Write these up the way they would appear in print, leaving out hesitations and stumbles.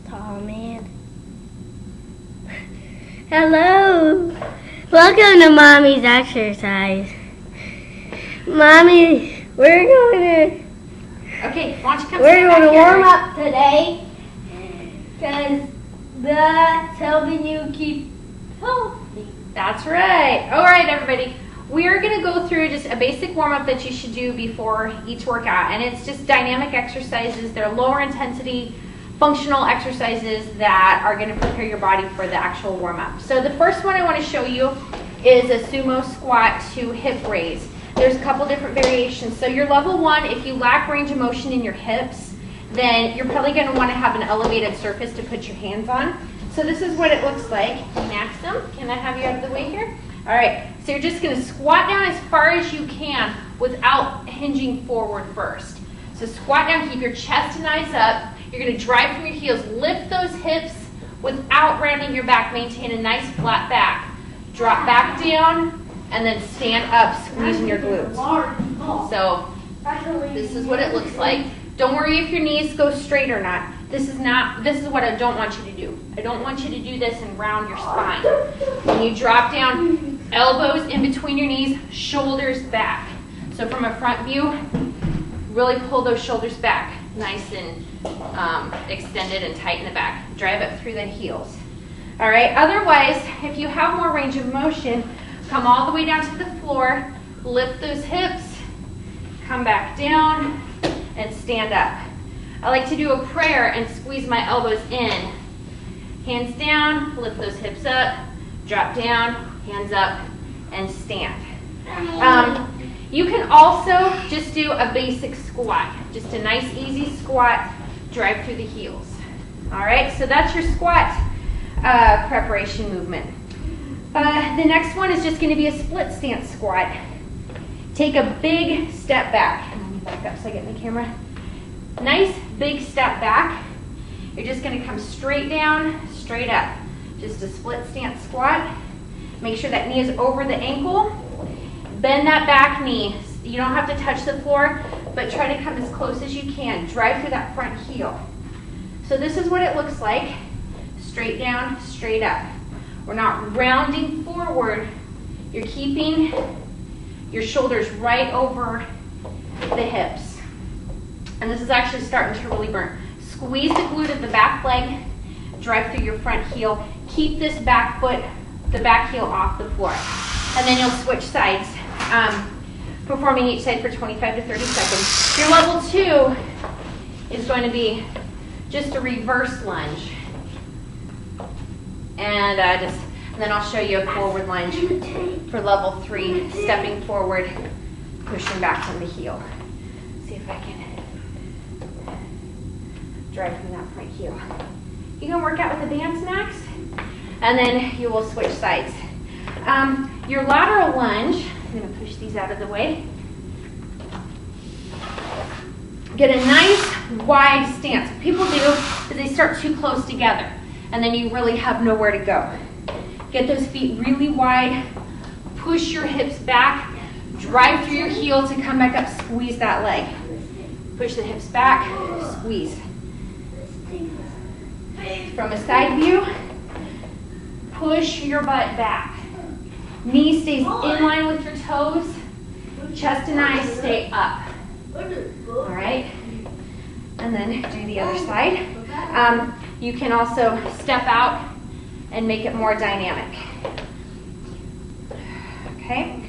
tall man. Hello. Welcome to Mommy's exercise. Mommy, we're going to warm up today because that's helping you keep healthy. That's right. All right, everybody. We are going to go through just a basic warm-up that you should do before each workout, and it's just dynamic exercises. They're lower intensity, functional exercises that are going to prepare your body for the actual warm-up. So the first one I want to show you is a sumo squat to hip raise. There's a couple different variations. So your level 1, if you lack range of motion in your hips, then you're probably going to want to have an elevated surface to put your hands on. So this is what it looks like. Maxim, can I have you out of the way here? All right, so you're just going to squat down as far as you can without hinging forward first. So squat down, keep your chest and eyes up. You're going to drive from your heels, lift those hips without rounding your back. Maintain a nice flat back. Drop back down and then stand up, squeezing your glutes. So this is what it looks like. Don't worry if your knees go straight or not. This is what I don't want you to do. I don't want you to do this and round your spine. When you drop down, elbows in between your knees, shoulders back. So from a front view, really pull those shoulders back, nice and extended and tight in the back. Drive up through the heels. All right, otherwise, if you have more range of motion, come all the way down to the floor, lift those hips, come back down, and stand up. I like to do a prayer and squeeze my elbows in. Hands down, lift those hips up, drop down, hands up, and stand. You can also just do a basic squat, just a nice easy squat, drive through the heels. All right, so that's your squat preparation movement. The next one is just going to be a split stance squat. Take a big step back. Let me back up so I get in the camera. Nice big step back. You're just going to come straight down, straight up. Just a split stance squat. Make sure that knee is over the ankle. Bend that back knee. You don't have to touch the floor, but try to come as close as you can. Drive through that front heel. So this is what it looks like. Straight down, straight up. We're not rounding forward. You're keeping your shoulders right over the hips. And this is actually starting to really burn. Squeeze the glute of the back leg, drive through your front heel. Keep this back foot, the back heel off the floor. And then you'll switch sides, performing each side for 25 to 30 seconds. Your level 2 is going to be just a reverse lunge. And then I'll show you a forward lunge for level 3, stepping forward, pushing back from the heel. See if I can drive from that front heel. You can work out with the bands next, and then you will switch sides. Your lateral lunge, I'm going to push these out of the way. Get a nice wide stance. What people do is they start too close together, and then you really have nowhere to go. Get those feet really wide, push your hips back, drive through your heel to come back up, squeeze that leg. Push the hips back, squeeze. From a side view, push your butt back. Knee stays in line with your toes, chest and eyes stay up. All right, and then do the other side. You can also step out and make it more dynamic. Okay.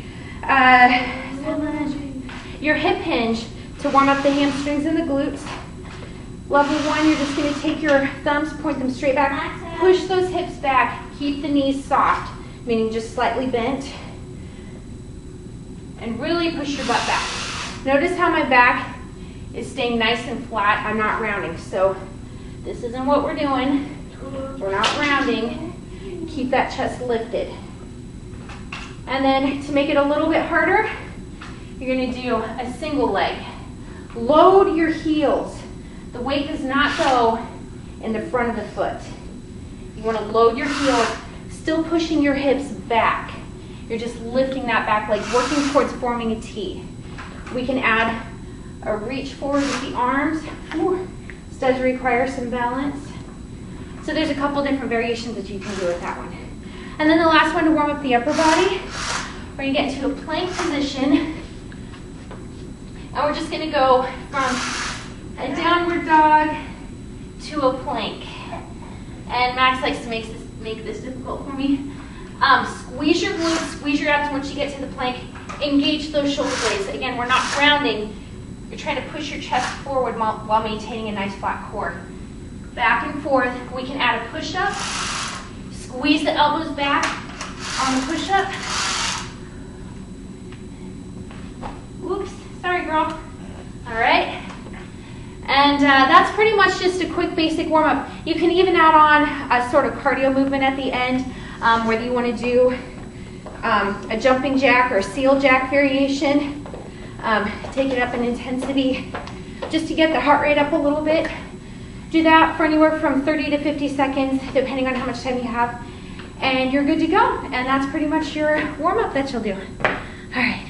Your hip hinge to warm up the hamstrings and the glutes. Level 1, you're just going to take your thumbs, point them straight back, push those hips back, keep the knees soft, meaning just slightly bent, and really push your butt back. Notice how my back is staying nice and flat. I'm not rounding, so this isn't what we're doing. We're not rounding. Keep that chest lifted. And then to make it a little bit harder, you're going to do a single leg. Load your heels. The weight does not go in the front of the foot. You want to load your heels, still pushing your hips back. You're just lifting that back leg, working towards forming a T. We can add a reach forward with the arms. This does require some balance. there's a couple different variations that you can do with that one. And then the last one to warm up the upper body, we're gonna get into a plank position. And we're just gonna go from a downward dog to a plank. And Max likes to make this difficult for me. Squeeze your glutes, squeeze your abs once you get to the plank. Engage those shoulder blades. Again, we're not grounding. You're trying to push your chest forward while maintaining a nice flat core. Back and forth. We can add a push-up. Squeeze the elbows back on the push-up. Oops, sorry girl. All right. And that's pretty much just a quick basic warm-up. You can even add on a sort of cardio movement at the end, whether you want to do a jumping jack or a seal jack variation. Take it up in intensity just to get the heart rate up a little bit. Do that for anywhere from 30 to 50 seconds, depending on how much time you have, and you're good to go. And that's pretty much your warm-up that you'll do. All right.